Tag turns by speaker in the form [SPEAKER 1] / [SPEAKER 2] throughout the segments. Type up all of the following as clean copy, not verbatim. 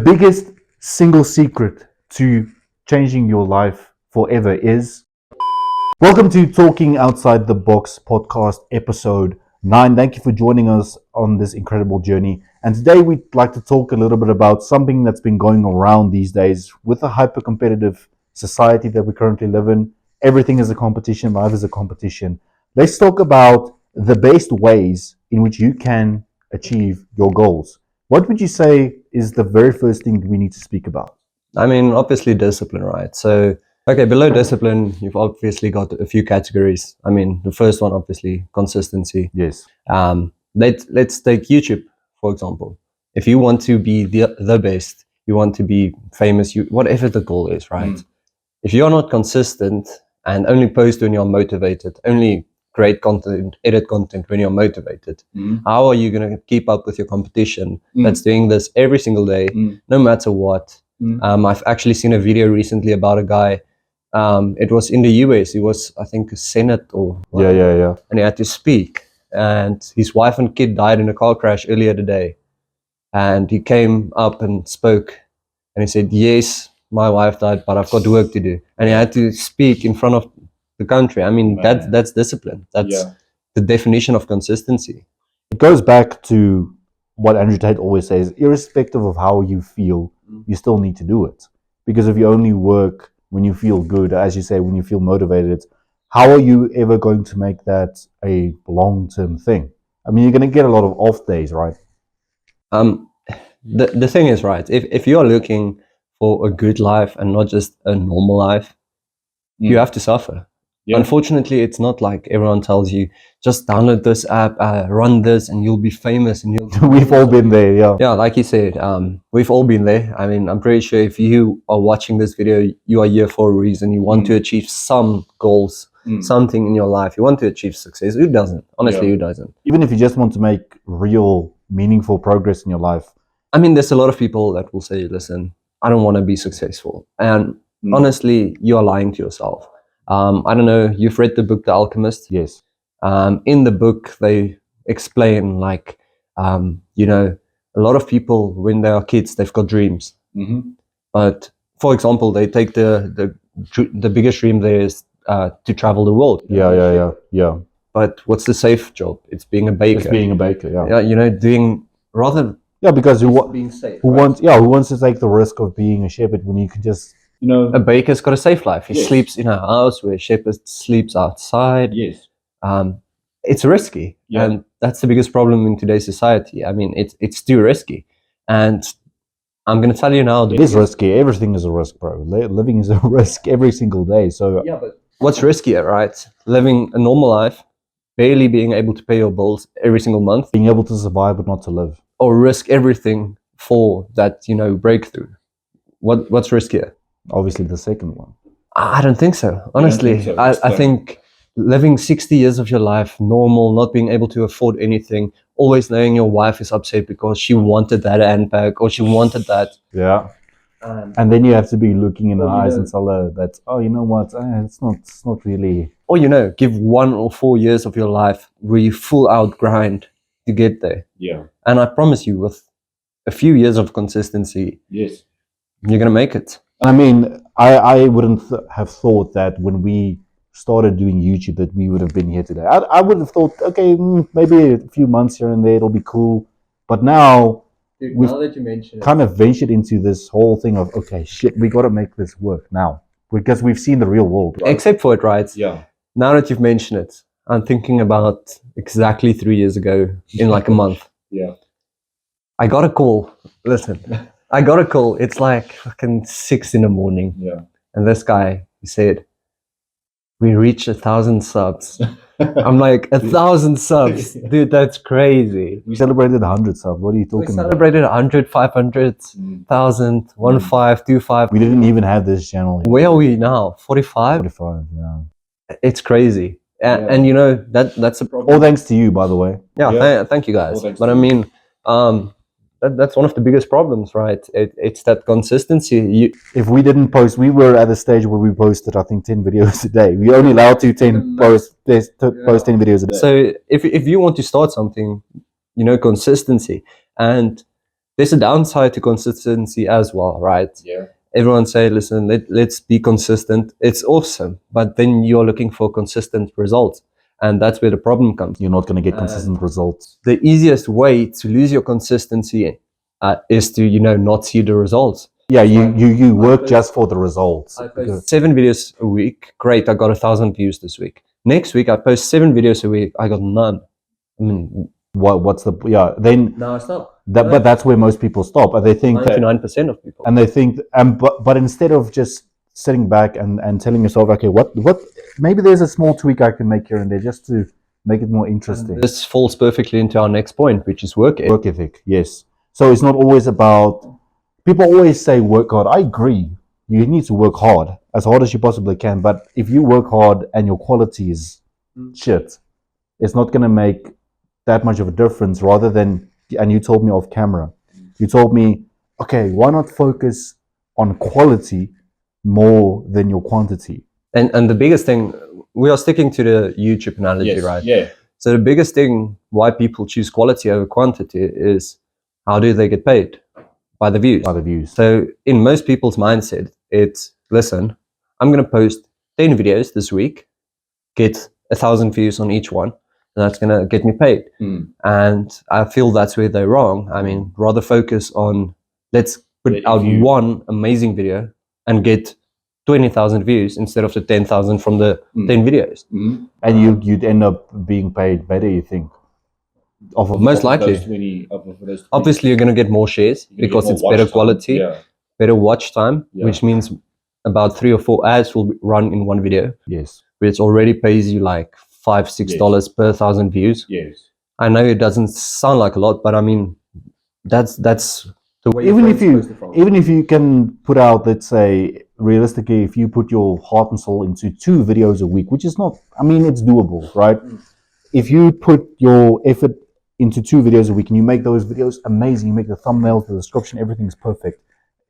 [SPEAKER 1] biggest single secret to changing your life forever is... Welcome to Talking Outside the Box podcast, episode 9. Thank you for joining us on this incredible journey. And today we'd like to talk a little bit about something that's been going around these days with the hyper-competitive society that we currently live in. Everything is a competition. Life is a competition. Let's talk about the best ways in which you can achieve your goals. What would you say is the very first thing we need to speak about?
[SPEAKER 2] I mean, obviously discipline, right? So, okay, below discipline, you've obviously got a few categories. I mean, the first one, obviously, consistency.
[SPEAKER 1] Yes.
[SPEAKER 2] Let's take YouTube, for example. If you want to be the best, you want to be famous, whatever the goal is, right? If you're not consistent and only post when you're motivated, only create content, edit content when you're motivated, how are you going to keep up with your competition that's doing this every single day, no matter what? I've actually seen a video recently about a guy. It was in the US. He was, I think, a Senate or
[SPEAKER 1] Yeah.
[SPEAKER 2] and he had to speak. And his wife and kid died in a car crash earlier today. And he came up and spoke, and he said, "Yes, my wife died, but I've got work to do." And he had to speak in front of the country. I mean, that's discipline. That's the definition of consistency.
[SPEAKER 1] It goes back to what Andrew Tate always says: irrespective of how you feel, you still need to do it. Because if you only work when you feel good, as you say, when you feel motivated, how are you ever going to make that a long-term thing? I mean, you're going to get a lot of off days, right?
[SPEAKER 2] The thing is, right, if you're looking for a good life and not just a normal life, you have to suffer. Unfortunately, it's not like everyone tells you, just download this app, run this, and you'll be famous. And
[SPEAKER 1] We've all been there, yeah.
[SPEAKER 2] Yeah, like you said, we've all been there. I mean, I'm pretty sure if you are watching this video, you are here for a reason. You want to achieve some goals, something in your life. You want to achieve success. Who doesn't? Honestly, who doesn't?
[SPEAKER 1] Even if you just want to make real, meaningful progress in your life.
[SPEAKER 2] I mean, there's a lot of people that will say, listen, I don't want to be successful. And honestly, you are lying to yourself. I don't know, you've read the book The Alchemist?
[SPEAKER 1] Yes.
[SPEAKER 2] In the book, they explain like, a lot of people, when they are kids, they've got dreams. But for example, they take the biggest dream there is to travel the world.
[SPEAKER 1] Yeah.
[SPEAKER 2] But what's the safe job? It's being a baker.
[SPEAKER 1] It's being a baker, yeah.
[SPEAKER 2] Yeah, doing rather...
[SPEAKER 1] Yeah, because
[SPEAKER 2] being safe,
[SPEAKER 1] who wants to take the risk of being a shepherd when you can just...
[SPEAKER 2] a baker's got a safe life. He sleeps in a house where a shepherd sleeps outside.
[SPEAKER 1] Yes.
[SPEAKER 2] It's risky. And that's the biggest problem in today's society. I mean, it's too risky. And I'm going to tell you now...
[SPEAKER 1] It is risky. Everything is a risk, bro. Living is a risk every single day. So
[SPEAKER 2] yeah, but what's riskier, right? Living a normal life, barely being able to pay your bills every single month.
[SPEAKER 1] Being able to survive but not to live.
[SPEAKER 2] Or risk everything for that, breakthrough. What's riskier?
[SPEAKER 1] Obviously the second one.
[SPEAKER 2] I don't think so. Honestly, I think living 60 years of your life normal, not being able to afford anything, always knowing your wife is upset because she wanted that handbag or she wanted that.
[SPEAKER 1] Yeah. And then you have to be looking in the eyes and tell her that, oh, you know what, it's not really...
[SPEAKER 2] Or, give 1 or 4 years of your life where you full out grind to get there.
[SPEAKER 1] Yeah.
[SPEAKER 2] And I promise you, with a few years of consistency,
[SPEAKER 1] yes,
[SPEAKER 2] you're going to make it.
[SPEAKER 1] I mean, I wouldn't have thought that when we started doing YouTube that we would have been here today. I would have thought, okay, maybe a few months here and there, it'll be cool. But now, we've
[SPEAKER 2] now that you mention
[SPEAKER 1] kind of ventured into this whole thing of, okay, shit, we got to make this work now. Because we've seen the real world. Right?
[SPEAKER 2] Except for it, right?
[SPEAKER 1] Yeah.
[SPEAKER 2] Now that you've mentioned it, I'm thinking about exactly 3 years ago in like a month.
[SPEAKER 1] Yeah.
[SPEAKER 2] I got a call. Listen, I got a call. It's like fucking 6 a.m.
[SPEAKER 1] Yeah.
[SPEAKER 2] And this guy, he said, "We reached 1,000 subs." I'm like, 1,000 subs? Dude, that's crazy.
[SPEAKER 1] We celebrated 100 subs. What are you talking about?
[SPEAKER 2] We celebrated 100, 500, 1,000, 1.5, 2.5.
[SPEAKER 1] We didn't even have this channel yet.
[SPEAKER 2] Where are we now? 45?
[SPEAKER 1] 45, yeah.
[SPEAKER 2] It's crazy. And that's a problem.
[SPEAKER 1] All thanks to you, by the way.
[SPEAKER 2] Yeah. Thank you guys. But I mean, that's one of the biggest problems, right? It's that consistency.
[SPEAKER 1] If we didn't post, we were at a stage where we posted, I think, 10 videos a day. We're only allowed to post 10 videos a day.
[SPEAKER 2] So if you want to start something, consistency. And there's a downside to consistency as well, right?
[SPEAKER 3] Yeah.
[SPEAKER 2] Everyone say, listen, let's be consistent. It's awesome, but then you're looking for consistent results, and that's where the problem comes.
[SPEAKER 1] You're not going to get consistent results.
[SPEAKER 2] The easiest way to lose your consistency is to, not see the results.
[SPEAKER 1] Yeah, you work just for the results.
[SPEAKER 2] I post 7 videos a week. Great, I got 1,000 views this week. Next week, I post 7 videos a week. I got none. I mean,
[SPEAKER 1] what's the then?
[SPEAKER 2] No, I stop.
[SPEAKER 1] But that's where most people stop. And they think
[SPEAKER 2] 99% of people.
[SPEAKER 1] And they think, but instead of just sitting back and telling yourself, okay, what maybe there's a small tweak I can make here and there just to make it more interesting.
[SPEAKER 2] And this falls perfectly into our next point, which is work ethic.
[SPEAKER 1] Work ethic, yes. So it's not always about. People always say work hard. I agree. You need to work hard as you possibly can. But if you work hard and your quality is shit, it's not going to make that much of a difference. Rather than, and you told me off camera, you told me, okay, why not focus on quality more than your quantity?
[SPEAKER 2] And the biggest thing, we are sticking to the YouTube analogy, right?
[SPEAKER 3] Yeah.
[SPEAKER 2] So the biggest thing why people choose quality over quantity is, how do they get paid? By the views.
[SPEAKER 1] By the views.
[SPEAKER 2] So in most people's mindset, it's, listen, I'm going to post 10 videos this week, get 1,000 views on each one, and that's going to get me paid. And I feel that's where they're wrong. I mean, rather focus on, let's put out one amazing video and get 20,000 views instead of the 10,000 from the 10 videos.
[SPEAKER 1] And you'd end up being paid better, you think?
[SPEAKER 2] Most likely. Obviously, you're going to get more shares because it's better quality, better watch time, which means about 3 or 4 ads will run in one video.
[SPEAKER 1] Yes.
[SPEAKER 2] Which already pays you like $5-6 per 1,000 views.
[SPEAKER 3] Yes.
[SPEAKER 2] I know it doesn't sound like a lot, but I mean, that's the way.
[SPEAKER 1] Even if you can put out, let's say, realistically, if you put your heart and soul into 2 videos a week, which is not, I mean, it's doable, right? If you put your effort into 2 videos a week and you make those videos amazing, you make the thumbnails, the description, everything's perfect.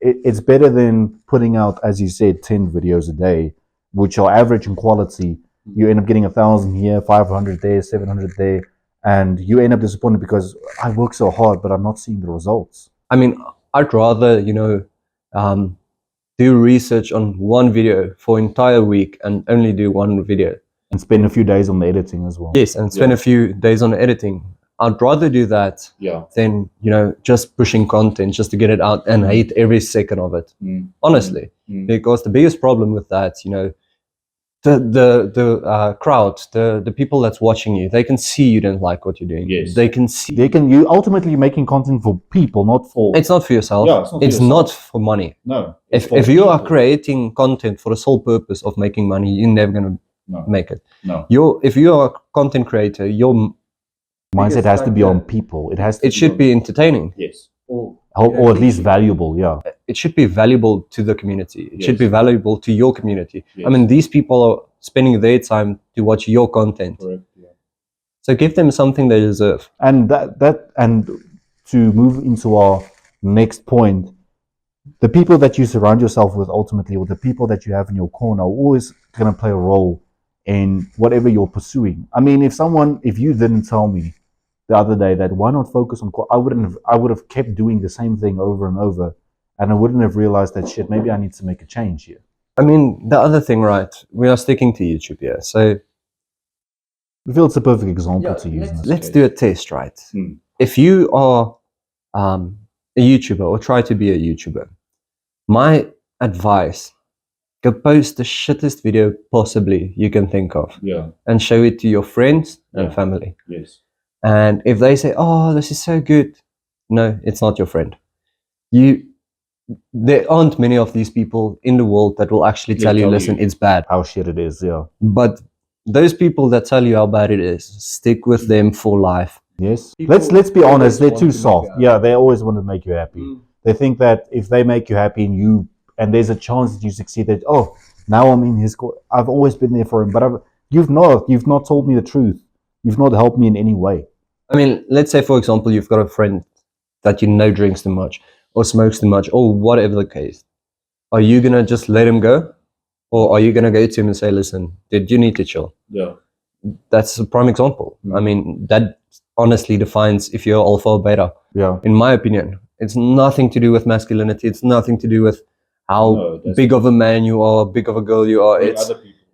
[SPEAKER 1] It's better than putting out, as you said, 10 videos a day, which are average in quality. You end up getting 1,000 here, 500 there, 700 there, and you end up disappointed because I work so hard, but I'm not seeing the results.
[SPEAKER 2] I mean, I'd rather, do research on one video for an entire week and only do one video.
[SPEAKER 1] And spend a few days on the editing as well.
[SPEAKER 2] Yes, and spend a few days on editing. I'd rather do that than, just pushing content just to get it out and hate every second of it. Honestly. Because the biggest problem with that, the crowd, the people that's watching you, they can see you don't like what you're doing.
[SPEAKER 3] Yes.
[SPEAKER 2] They can see.
[SPEAKER 1] You ultimately making content for people, not for.
[SPEAKER 2] It's not for yourself.
[SPEAKER 3] Yeah,
[SPEAKER 2] it's not for money.
[SPEAKER 3] No.
[SPEAKER 2] If you are creating content for the sole purpose of making money, you're never gonna make it.
[SPEAKER 3] No.
[SPEAKER 2] If you are a content creator, your
[SPEAKER 1] mindset has to be on people. It has to.
[SPEAKER 2] It should be entertaining.
[SPEAKER 3] Yes.
[SPEAKER 1] Or at least valuable. Yeah.
[SPEAKER 2] It should be valuable to the community. It should be valuable to your community.
[SPEAKER 3] Yes.
[SPEAKER 2] I mean, these people are spending their time to watch your content.
[SPEAKER 3] Correct. Yeah.
[SPEAKER 2] So give them something they deserve.
[SPEAKER 1] And and to move into our next point, the people that you surround yourself with ultimately, or the people that you have in your corner, are always going to play a role in whatever you're pursuing. I mean, if you didn't tell me the other day that why not focus on, I would have kept doing the same thing over and over, and I wouldn't have realized that shit, maybe I need to make a change here.
[SPEAKER 2] I mean, the other thing, right? We are sticking to YouTube here, so
[SPEAKER 1] I feel it's a perfect example to use.
[SPEAKER 2] Let's do a test, right? If you are a YouTuber or try to be a YouTuber, my advice: go post the shittest video possibly you can think of, and show it to your friends and family.
[SPEAKER 3] Yes.
[SPEAKER 2] And if they say, "Oh, this is so good," no, it's not your friend. There aren't many of these people in the world that will actually tell you, listen, it's bad.
[SPEAKER 1] How shit it is, yeah.
[SPEAKER 2] But those people that tell you how bad it is, stick with them for life.
[SPEAKER 1] Yes. Let's be honest, they're too soft. Yeah, they always want to make you happy. They think that if they make you happy and there's a chance that you succeed, that, oh, now I'm in his court. I've always been there for him, but you've not told me the truth. You've not helped me in any way.
[SPEAKER 2] I mean, let's say, for example, you've got a friend that drinks too much or smokes too much or whatever the case. Are you going to just let him go? Or are you going to go to him and say, listen, dude, you need to chill?
[SPEAKER 3] Yeah.
[SPEAKER 2] That's a prime example. I mean, that honestly defines if you're alpha or beta.
[SPEAKER 1] Yeah.
[SPEAKER 2] In my opinion, It's nothing to do with masculinity. It's nothing to do with how big of a man you are, big of a girl you are.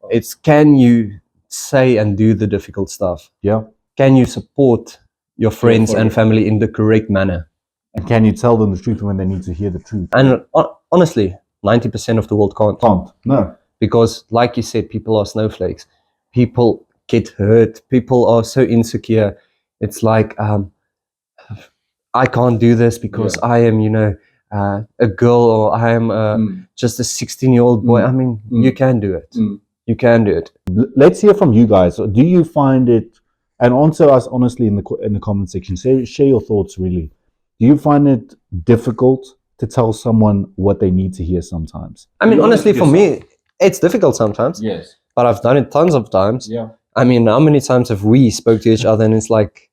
[SPEAKER 2] It's can you say and do the difficult stuff?
[SPEAKER 1] Yeah.
[SPEAKER 2] Can you support your friends and family in the correct manner?
[SPEAKER 1] And can you tell them the truth when they need to hear the truth?
[SPEAKER 2] And honestly, 90% of the world can't.
[SPEAKER 1] No.
[SPEAKER 2] Because like you said, people are snowflakes. People get hurt. People are so insecure. It's like, I can't do this because I am, a girl, or I am just a 16-year-old boy. I mean, you can do it. You can do it.
[SPEAKER 1] Let's hear from you guys. Do you find it, and answer us honestly in the comment section. Share your thoughts really. Do you find it difficult to tell someone what they need to hear sometimes?
[SPEAKER 2] I mean, honestly, for me, it's difficult sometimes.
[SPEAKER 3] Yes.
[SPEAKER 2] But I've done it tons of times.
[SPEAKER 3] Yeah.
[SPEAKER 2] I mean, how many times have we spoke to each other and it's like,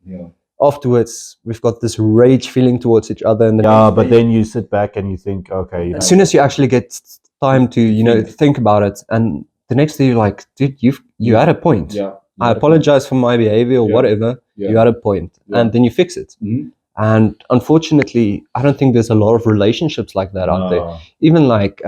[SPEAKER 2] afterwards we've got this rage feeling towards each other, and
[SPEAKER 1] but then you sit back and you think, okay.
[SPEAKER 2] As soon as you actually get time to think about it, and the next day you're like, dude, you had a point.
[SPEAKER 3] Yeah.
[SPEAKER 2] I apologize for my behavior or whatever.
[SPEAKER 3] Yeah.
[SPEAKER 2] You had a point, and then you fix it.
[SPEAKER 3] Mhm.
[SPEAKER 2] And unfortunately, I don't think there's a lot of relationships like that out there. Even like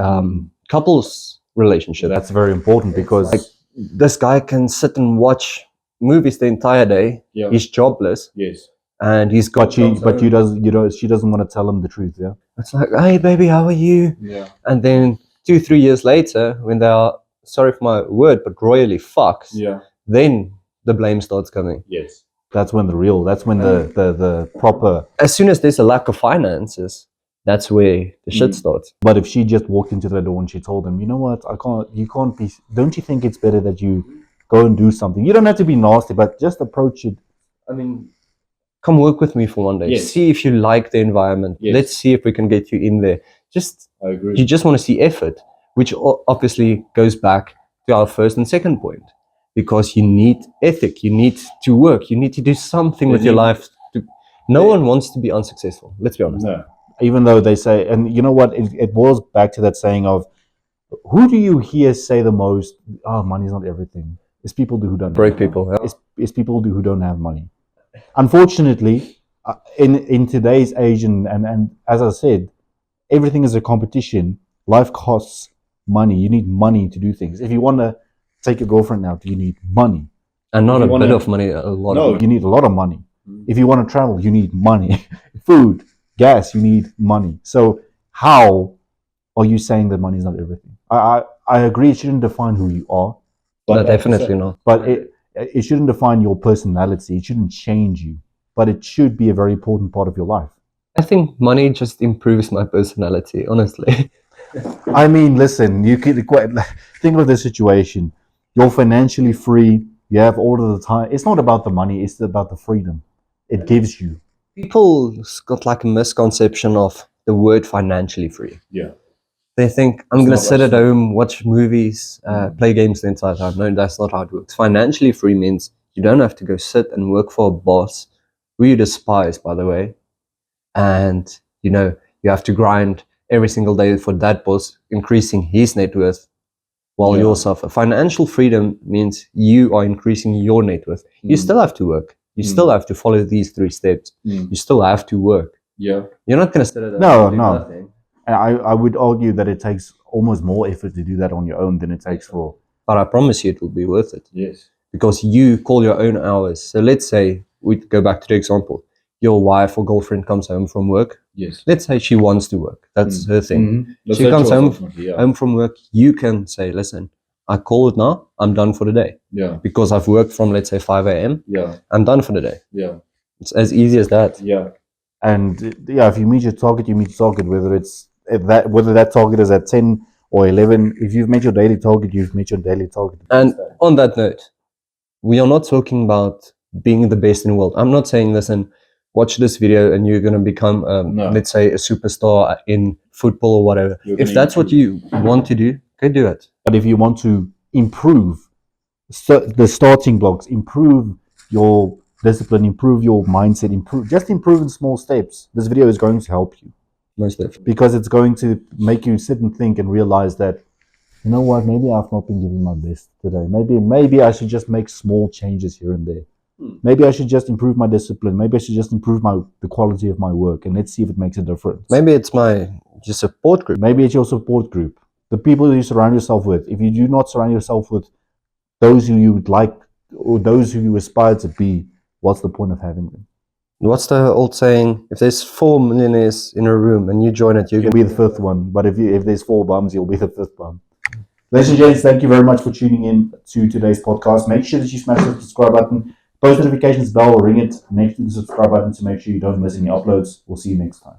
[SPEAKER 2] couples relationships.
[SPEAKER 1] That's very important because
[SPEAKER 2] Like, this guy can sit and watch movies the entire day.
[SPEAKER 3] Yeah.
[SPEAKER 2] He's jobless,
[SPEAKER 3] Yes.
[SPEAKER 2] and he's got
[SPEAKER 1] she doesn't want to tell him the truth. Yeah.
[SPEAKER 2] It's like, hey baby, how are you?
[SPEAKER 3] Yeah.
[SPEAKER 2] And then 2-3 years later, when they are, sorry for my word, but royally fucked,
[SPEAKER 3] Yeah.
[SPEAKER 2] then the blame starts coming.
[SPEAKER 3] Yes.
[SPEAKER 1] That's when the proper.
[SPEAKER 2] As soon as there's a lack of finances, that's where the shit starts.
[SPEAKER 1] But if she just walked into the door and she told him, you know what, you can't be. Don't you think it's better that you go and do something? You don't have to be nasty, but just approach it.
[SPEAKER 2] I mean, come work with me for one day.
[SPEAKER 3] Yes.
[SPEAKER 2] See if you like the environment.
[SPEAKER 3] Yes.
[SPEAKER 2] Let's see if we can get you in there.
[SPEAKER 3] I agree.
[SPEAKER 2] You just want to see effort, which obviously goes back to our first and second point, because you need ethic. You need to work. You need to do something with your life. No one wants to be unsuccessful. Let's be honest.
[SPEAKER 3] No.
[SPEAKER 1] Even though they say, and you know what, it boils back to that saying of, who do you hear say the most? Oh, money's not everything. It's people who don't
[SPEAKER 2] Break
[SPEAKER 1] have
[SPEAKER 2] people.
[SPEAKER 1] money.
[SPEAKER 2] Yeah.
[SPEAKER 1] It's people who don't have money. Unfortunately, in today's age, and as I said, everything is a competition. Life costs money. You need money to do things. If you want to take a girlfriend out, you need money.
[SPEAKER 2] And not a bit of money, a lot of money.
[SPEAKER 1] You need a lot of money. If you want to travel, you need money. Food, gas, you need money. So how are you saying that money is not everything? I agree, it shouldn't define who you are.
[SPEAKER 2] No, definitely not.
[SPEAKER 1] But it shouldn't define your personality. It shouldn't change you. But it should be a very important part of your life.
[SPEAKER 2] I think money just improves my personality, honestly.
[SPEAKER 1] I mean, listen, you could think of the situation. You're financially free. You have all of the time. It's not about the money. It's about the freedom it gives you.
[SPEAKER 2] People's got like a misconception of the word financially free.
[SPEAKER 3] Yeah.
[SPEAKER 2] They think, I'm going to sit at home, watch movies, play games the entire time. No, that's not how it works. Financially free means you don't have to go sit and work for a boss who you despise, by the way. And, you have to grind every single day for that boss, increasing his net worth while you suffer. Financial freedom means you are increasing your net worth. You still have to work. You still have to follow these 3 steps. You still have to work.
[SPEAKER 3] Yeah.
[SPEAKER 2] You're not going to sit at home
[SPEAKER 1] No,
[SPEAKER 2] and do
[SPEAKER 1] no.
[SPEAKER 2] nothing.
[SPEAKER 1] And I would argue that it takes almost more effort to do that on your own than it takes for.
[SPEAKER 2] But I promise you it will be worth it.
[SPEAKER 3] Yes.
[SPEAKER 2] Because you call your own hours. So let's say, we go back to the example. Your wife or girlfriend comes home from work.
[SPEAKER 3] Yes.
[SPEAKER 2] Let's say she wants to work. That's her thing.
[SPEAKER 3] That's
[SPEAKER 2] She
[SPEAKER 3] her
[SPEAKER 2] comes
[SPEAKER 3] choice,
[SPEAKER 2] home,
[SPEAKER 3] ultimately, yeah.
[SPEAKER 2] home from work. You can say, listen, I call it now. I'm done for the day.
[SPEAKER 3] Yeah.
[SPEAKER 2] Because I've worked from, let's say, 5 a.m.
[SPEAKER 3] Yeah.
[SPEAKER 2] I'm done for the day.
[SPEAKER 3] Yeah.
[SPEAKER 2] It's as easy as that.
[SPEAKER 3] Yeah.
[SPEAKER 1] And if you meet your target, you meet your target. Whether that target is at 10 or 11, if you've met your daily target, you've met your daily target.
[SPEAKER 2] And on that note, we are not talking about being the best in the world. I'm not saying, listen, watch this video and you're going to become, let's say, a superstar in football or whatever. If that's what you want to do, go do it.
[SPEAKER 1] But if you want to improve the starting blocks, improve your discipline, improve your mindset, improve in small steps, this video is going to help you.
[SPEAKER 2] Most definitely.
[SPEAKER 1] Because it's going to make you sit and think and realize that, you know what, maybe I've not been giving my best today. Maybe I should just make small changes here and there. Maybe I should just improve my discipline. Maybe I should just improve the quality of my work, and let's see if it makes a difference.
[SPEAKER 2] Maybe it's your support group.
[SPEAKER 1] Maybe it's your support group. The people you surround yourself with. If you do not surround yourself with those who you would like or those who you aspire to be, what's the point of having them?
[SPEAKER 2] What's the old saying? If there's 4 millionaires in a room and you join it,
[SPEAKER 1] You'll be the fifth one. But if there's 4 bums, you'll be the fifth bum. Ladies and gents, thank you very much for tuning in to today's podcast. Make sure that you smash the subscribe button, post notifications bell, ring it next to the subscribe button to make sure you don't miss any uploads. We'll see you next time.